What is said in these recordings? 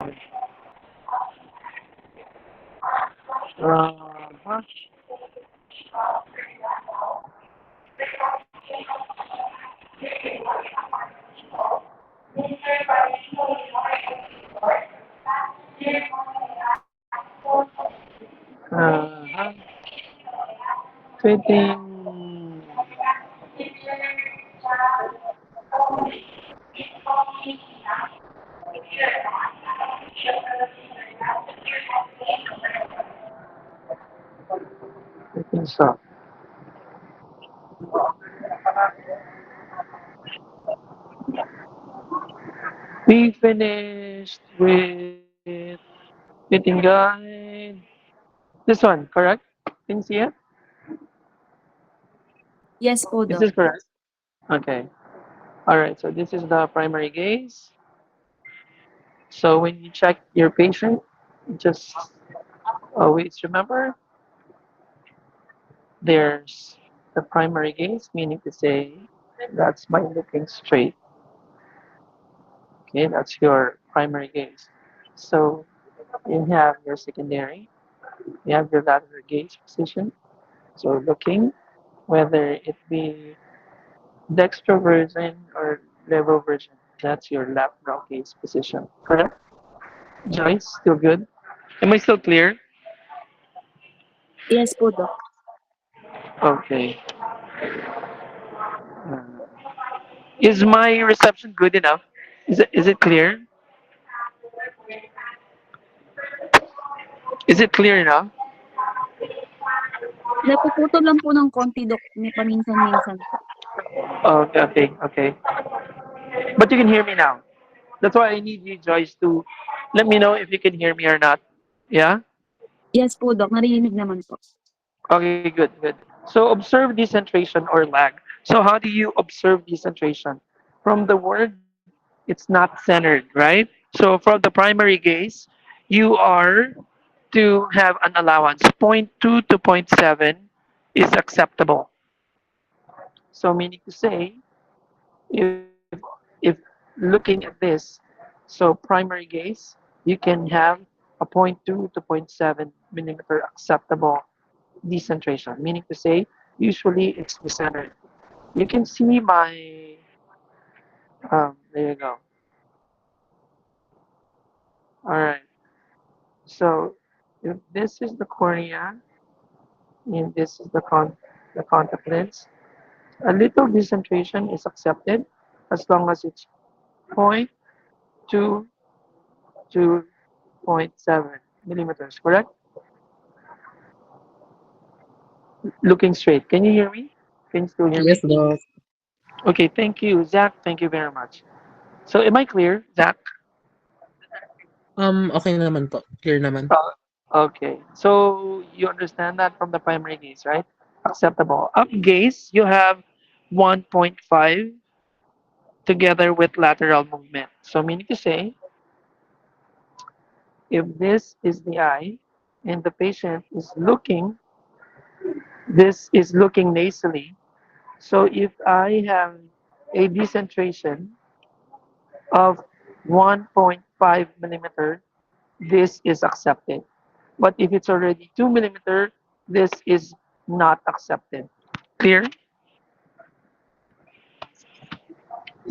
Uh-huh. Uh-huh. Fitting. Fitting stuff. We finished with fitting guide. This one, correct? Can you see it? Yes po, Is Doc. this correct? Okay. All right. So this is the primary gaze. So when you check your patient, just always remember there's the primary gaze, meaning to say that's by looking straight. Okay, that's your primary gaze. So you have your secondary, you have your lateral gaze position. So looking, whether it be dextro version or levo version, that's your lateral gaze position. Correct? Joyce, still good? Am I still clear? Yes po, Doc. Okay. Uh, is my reception good enough? Is it clear? Is it clear enough? Napuputol lang po ng konti, Doc, ni paminsan-minsan po. Okay, okay, okay. But you can hear me now. That's why I need you, Joyce, to let me know if you can hear me or not. Yeah? Yes po, Doc, narinig naman po. Okay, good, good. So observe decentration or lag. So how do you observe decentration? From the word, it's not centered, right? So from the primary gaze, you are to have an allowance. Zero point 0.2 to zero point 0.7 is acceptable. So meaning to say, if looking at this, so primary gaze, you can have a zero point 0.2 to zero point 0.7 millimeter acceptable decentration, meaning to say, usually it's decentered. You can see my, there you go. All right. So if this is the cornea and this is the contact lens, a little decentration is accepted as long as it's zero point 0.2 to zero point 0.7 millimeters, correct? Looking straight. Can you hear me? Can you still hear Yes, me? Doc. Okay, thank you, Zach. Thank you very much. So am I clear, Zach? Okay naman po. Clear naman. Okay. So you understand that from the primary gaze, right? Acceptable. Up gaze, you have 1.5 together with lateral movement. So meaning to say, if this is the eye and the patient is looking, this is looking nasally. So if I have a decentration of 1.5 millimeter, this is accepted. But if it's already 2 millimeter, this is not accepted. Clear?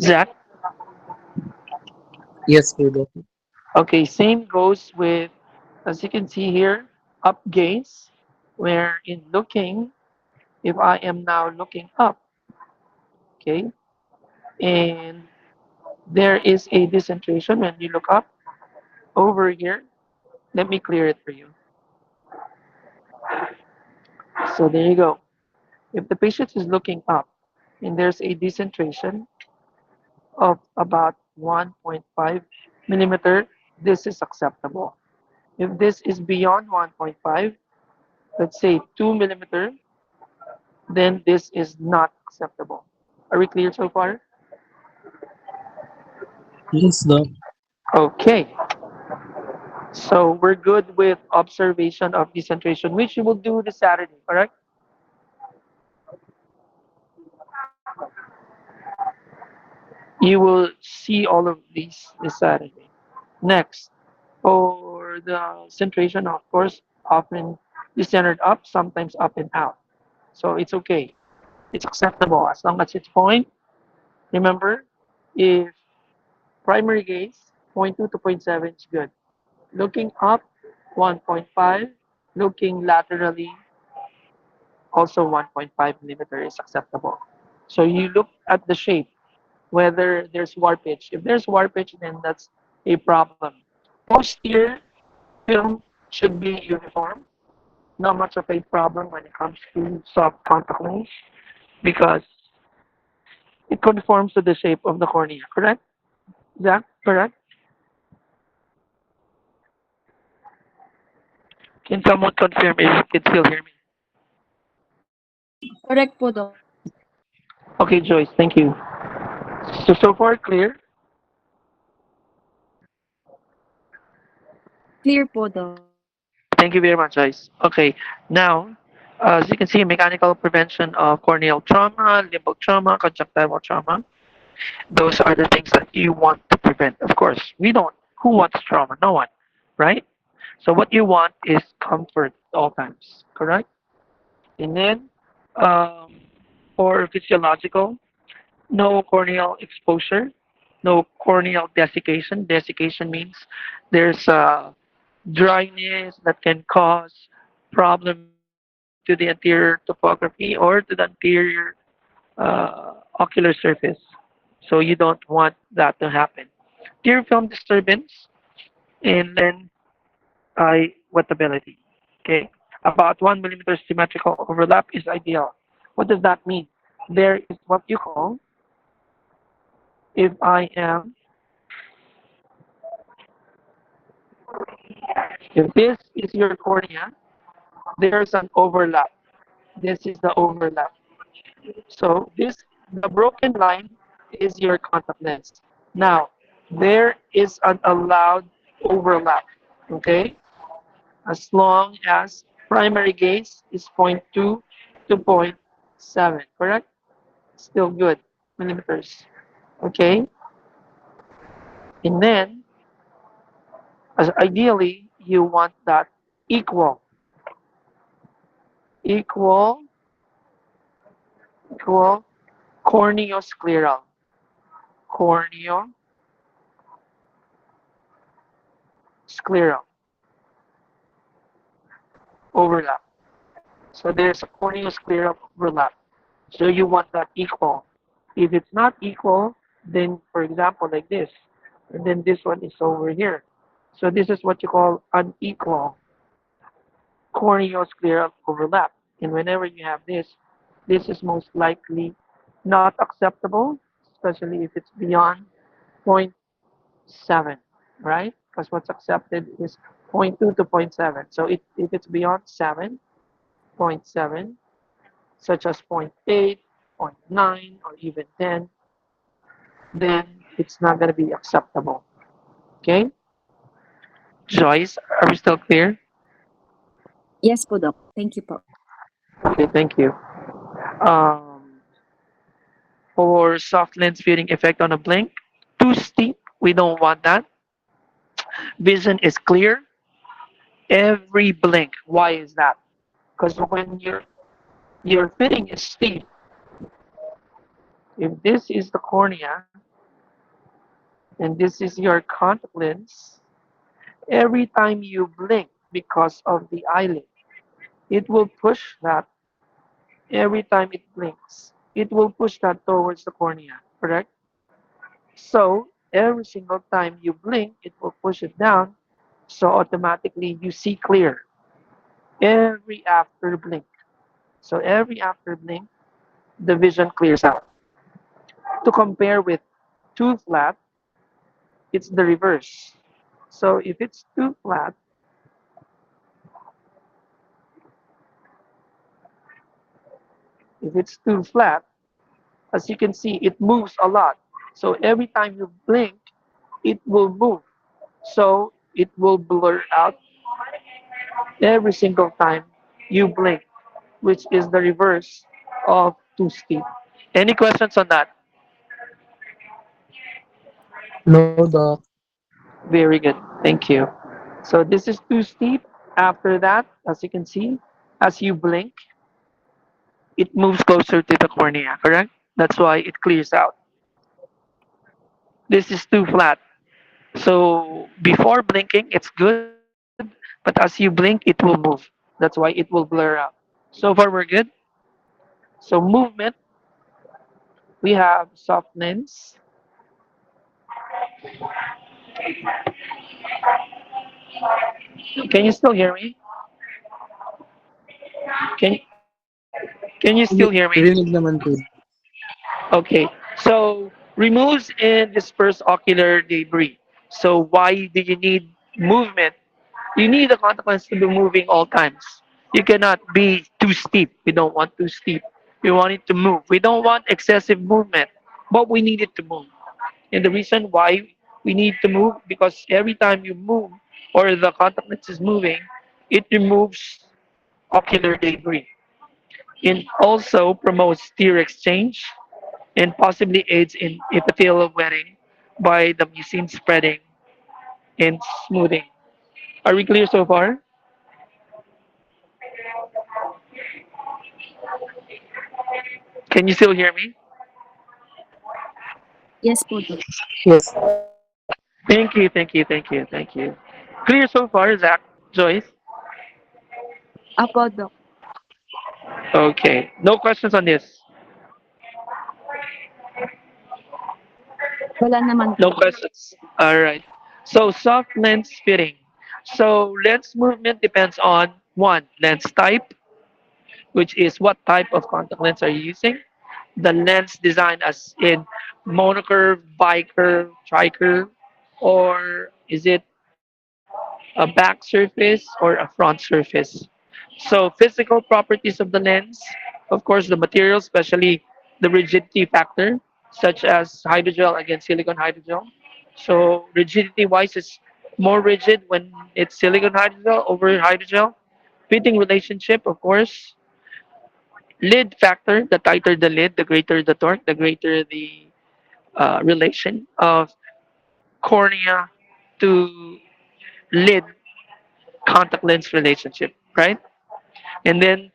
Zach? Yes po, Doc. Okay, same goes with, as you can see here, up gaze, where in looking, if I am now looking up, okay, and there is a decentration when you look up over here, let me clear it for you. So there you go. If the patient is looking up and there's a decentration of about 1.5 millimeter, this is acceptable. If this is beyond 1.5, let's say 2 millimeter, then this is not acceptable. Are we clear so far? Yes, Doc. Okay, so we're good with observation of decentration, which we will do this Saturday, correct? You will see all of these this Saturday. Next, or the centration, of course, often is centered up, sometimes up and out. So it's okay. It's acceptable as long as it's point. Remember, if primary gaze, point 2 to point 7 is good. Looking up, 1.5. Looking laterally, also 1.5 millimeter is acceptable. So you look at the shape, whether there's warpage. If there's warpage, then that's a problem. Posterior film should be uniform. Not much of a problem when it comes to soft contact lens because it conforms to the shape of the cornea. Correct? Is that correct? Can someone confirm if you can still hear me? Correct po, Doc. Okay, Joyce, thank you. So far clear. Clear po, Doc. Thank you very much, Joyce. Okay, now, as you can see, mechanical prevention of corneal trauma, limbal trauma, conjunctival trauma. Those are the things that you want to prevent. Of course, we don't. Who wants trauma? No one, right? So what you want is comfort at all times, correct? And then, um, for physiological, no corneal exposure, no corneal desiccation. Desiccation means there's dryness that can cause problem to the anterior topography or to the anterior ocular surface. So you don't want that to happen. Tear film disturbance and then eye wettability. Okay, about 1 millimeter symmetrical overlap is ideal. What does that mean? There is what you call, if I am, if this is your cornea, there's an overlap. This is the overlap. So this, the broken line is your contact lens. Now, there is an allowed overlap. Okay, as long as primary gaze is point 0.2 to point 0.7, correct? Still good, millimeters. Okay, and then as ideally you want that equal, equal, equal corneoscleral, corneoscleral overlap. So there's a corneoscleral overlap. So you want that equal. If it's not equal, then for example like this, and then this one is over here. So this is what you call unequal corneoscleral overlap. And whenever you have this is most likely not acceptable, especially if it's beyond point 0.7, right? Because what's accepted is point 0.2 to point 0.7. So if it's beyond 7.7, such as point 0.8, point 0.9, or even 10, then it's not going to be acceptable. Okay? Joyce, are we still clear? Yes po, Doc. Thank you po. Okay, thank you. Um, for soft lens fading effect on a blink, too steep, we don't want that. Vision is clear every blink. Why is that? Because when your fitting is steep, if this is the cornea and this is your contact lens, every time you blink because of the eyelid, it will push that every time it blinks. It will push that towards the cornea, correct? So every single time you blink, it will push it down. So automatically you see clear every after blink. So every after blink, the vision clears out. To compare with too flat, it's the reverse. So if it's too flat, if it's too flat, as you can see, it moves a lot. So every time you blink, it will move. So it will blur out every single time you blink, which is the reverse of too steep. Any questions on that? No, Doc. Very good. Thank you. So this is too steep. After that, as you can see, as you blink, it moves closer to the cornea, correct? That's why it clears out. This is too flat. So before blinking, it's good, but as you blink, it will move. That's why it will blur out. So far, we're good. So movement, we have softness. Can you still hear me? Can can you still hear me? Rinig naman po. Okay. So removes and disperse ocular debris. So why do you need movement? You need the contact lens to be moving all times. You cannot be too steep. We don't want too steep. We want it to move. We don't want excessive movement, but we need it to move. And the reason why we need to move, because every time you move or the contact lens is moving, it removes ocular debris. It also promotes tear exchange and possibly aids in epithelial wetting by the mucin spreading and smoothing. Are we clear so far? Can you still hear me? Yes po, Doc. Yes. Thank you, thank you, thank you, thank you. Clear so far, Zach, Joyce? Apo, Doc. Okay, no questions on this. Wala naman po, No Doc. questions. All right. So soft lens fitting. So lens movement depends on one, lens type, which is what type of contact lens are you using. The lens design as in monocurve, bicurve, tricurve, or is it a back surface or a front surface? So physical properties of the lens, of course, the material, especially the rigidity factor, such as hydrogel against silicone hydrogel. So rigidity wise, it's more rigid when it's silicone hydrogel over hydrogel. Fitting relationship, of course. Lid factor, the tighter the lid, the greater the torque, the greater the relation of cornea to lid contact lens relationship, right? And then,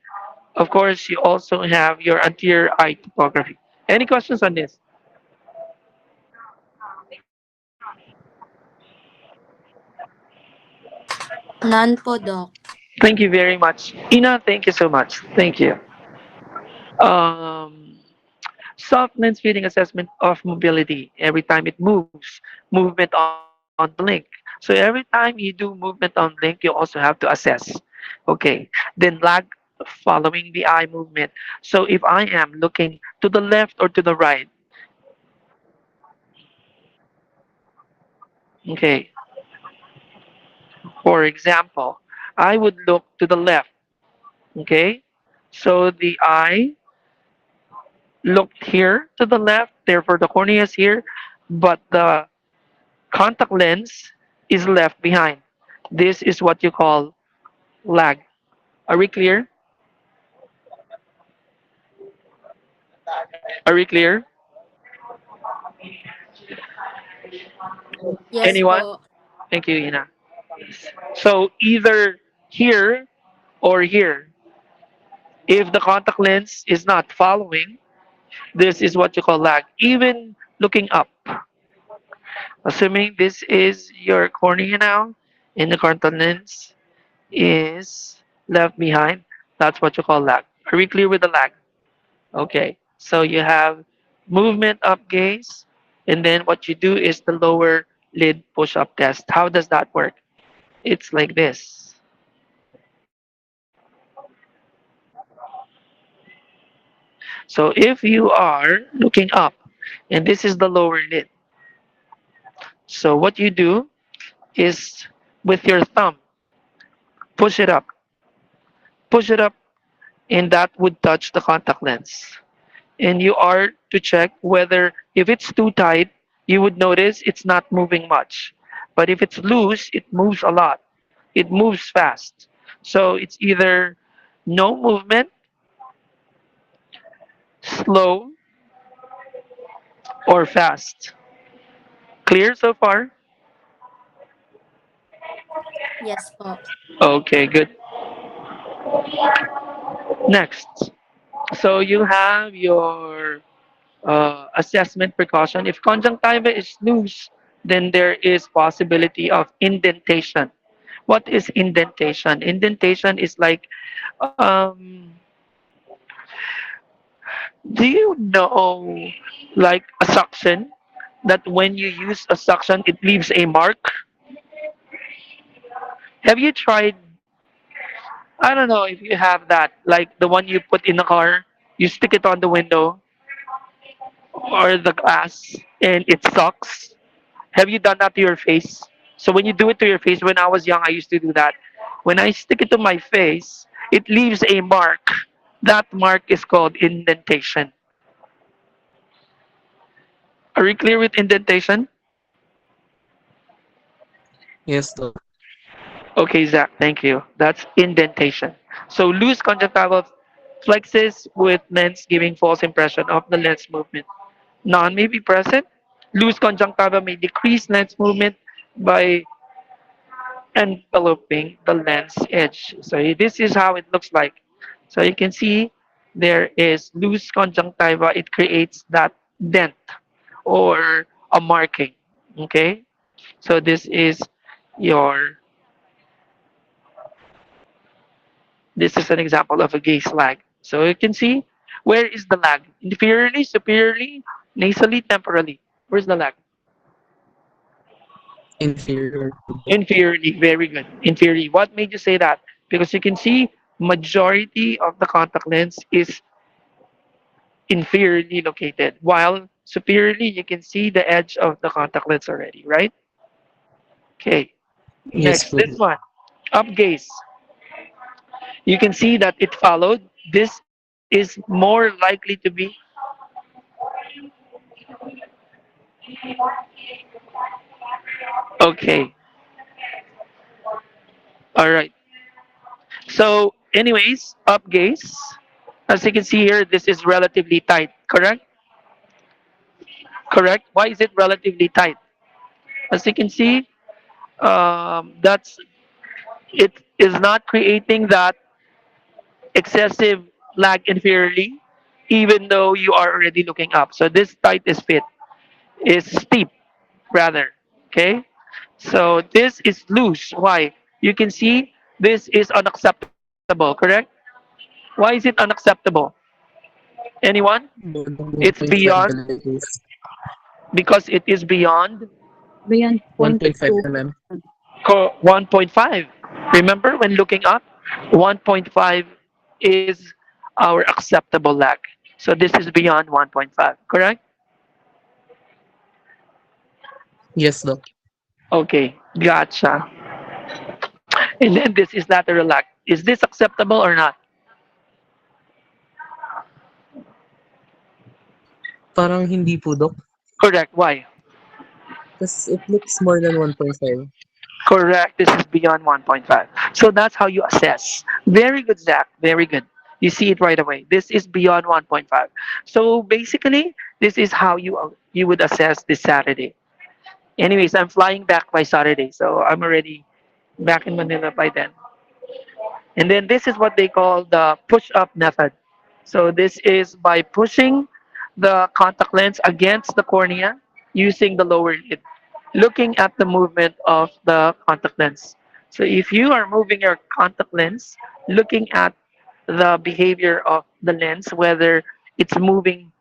of course, you also have your anterior eye topography. Any questions on this? None po, Doc. Thank you very much. Ina, thank you so much. Thank you. Um, Soft lens fitting assessment of mobility. Every time it moves, movement on blink. So every time you do movement on blink, you also have to assess. Okay. Then lag following the eye movement. So if I am looking to the left or to the right, okay, for example, I would look to the left, okay? So the eye looked here to the left, therefore the cornea is here, but the contact lens is left behind. This is what you call lag. Are we clear? Are we clear? Yes Anyone? po. Thank you, Ina. So either here or here. If the contact lens is not following, this is what you call lag. Even looking up, assuming this is your cornea now, and the contact lens is left behind, that's what you call lag. Are we clear with the lag? Okay, so you have movement up gaze, and then what you do is the lower lid push up test. How does that work? It's like this. So if you are looking up, and this is the lower lid, so what you do is with your thumb, push it up, push it up, and that would touch the contact lens. And you are to check whether if it's too tight, you would notice it's not moving much. But if it's loose, it moves a lot. It moves fast. So it's either no movement, slow, or fast. Clear so far? Yes po. Okay, good. Next. So you have your assessment precaution. If conjunctiva is loose, then there is possibility of indentation. What is indentation? Indentation is like, do you know, like a suction, that when you use a suction, it leaves a mark? Have you tried? I don't know if you have that, like the one you put in the car, you stick it on the window or the glass, and it sucks. Have you done that to your face? So when you do it to your face, when I was young, I used to do that. When I stick it to my face, it leaves a mark. That mark is called indentation. Are you clear with indentation? Yes, Doc. Okay, Zach, thank you. That's indentation. So loose conjunctival flexes with lens giving false impression of the lens movement. None may be present. Loose conjunctiva may decrease lens movement by enveloping the lens edge. So this is how it looks like. So you can see there is loose conjunctiva. It creates that dent or a marking. Okay. So your this is an example of a gaze lag. So you can see where is the lag? Inferiorly, superiorly, nasally, temporally. Where's the lag? Inferior po, Doc. Inferiorly. Very good. Inferiorly. What made you say that? Because you can see majority of the contact lens is inferiorly located, while superiorly you can see the edge of the contact lens already, right? Okay. Yes Next, po, this Doc. one, up gaze. You can see that it followed. This is more likely to be okay. All right. So, anyways, up gaze. As you can see here, this is relatively tight. Correct? Correct. Why is it relatively tight? As you can see, that's it is not creating that excessive lag inferiorly, even though you are already looking up. So this tight is steep rather. Okay. So this is loose. Why? You can see this is unacceptable. Correct? Why is it unacceptable? Anyone? More than It's 1.5 beyond millimeters. because it is beyond Beyond point 1.5 two. mm. 1.5. Remember when looking up, 1.5 is our acceptable lag. So this is beyond 1.5, correct? Yes, Doc. Okay, gotcha. And then this is lateral lag. Is this acceptable or not? Parang hindi po, Doc. Correct. Why? Because it looks more than 1.5. Correct. This is beyond 1.5. So that's how you assess. Very good, Zach. Very good. You see it right away. This is beyond 1.5. So basically, this is how you would assess this Saturday. Anyways, I'm flying back by Saturday, so I'm already back in Manila by then. And then this is what they call the push-up method. So this is by pushing the contact lens against the cornea using the lower lid, looking at the movement of the contact lens. So if you are moving your contact lens, looking at the behavior of the lens, whether it's moving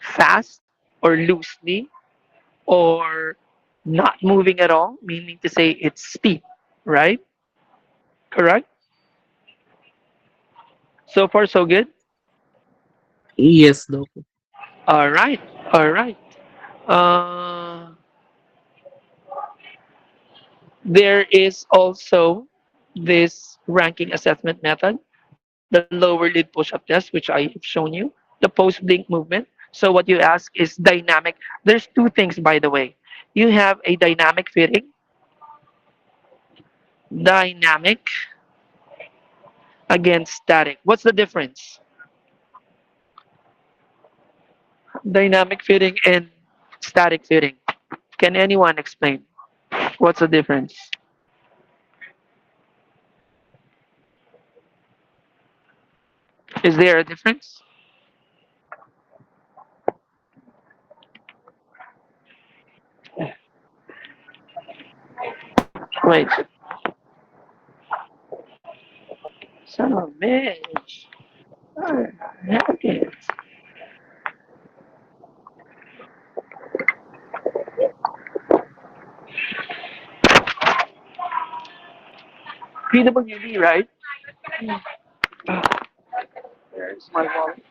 fast or loosely or not moving at all, meaning to say it's steep, right? Correct? So far, so good? Yes, Doc. All right, all right. Uh, there is also this ranking assessment method, the lower lid push-up test, which I have shown you, the post-blink movement. So what you ask is dynamic. There's two things, by the way. You have a dynamic fitting, dynamic against static. What's the difference? Dynamic fitting and static fitting. Can anyone explain what's the difference? Is there a difference? Wait. Son of a bitch. Oh, heck it. PWD, right? There's my wallet.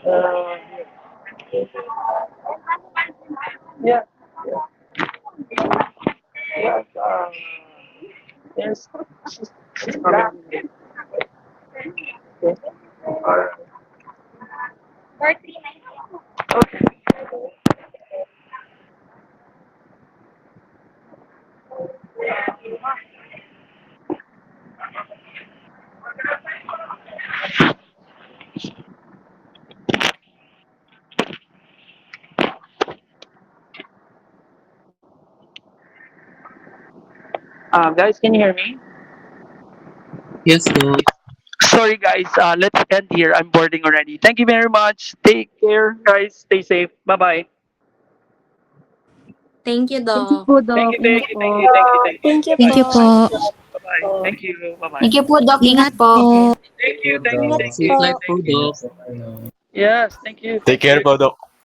Uh, yeah, yeah. There's she's coming. Okay. Alright. Okay. Guys, can you hear me? Yes, Doc. Sorry, guys. Let's end here. I'm boarding already. Thank you very much. Take care, guys. Stay safe. Bye bye. Thank you, Thank you Doc. po, Thank Doc. you, Ingat thank you, po. thank you, thank you, thank you. Thank you Thank you po. po. Bye bye. Thank you. Bye bye. Thank you po, Doc. Ingat Ingat po. po. Thank you, thank you, Ingat thank Safe you, po. life po, thank you. Doc. Yes, thank you, Take thank care you. po, Doc.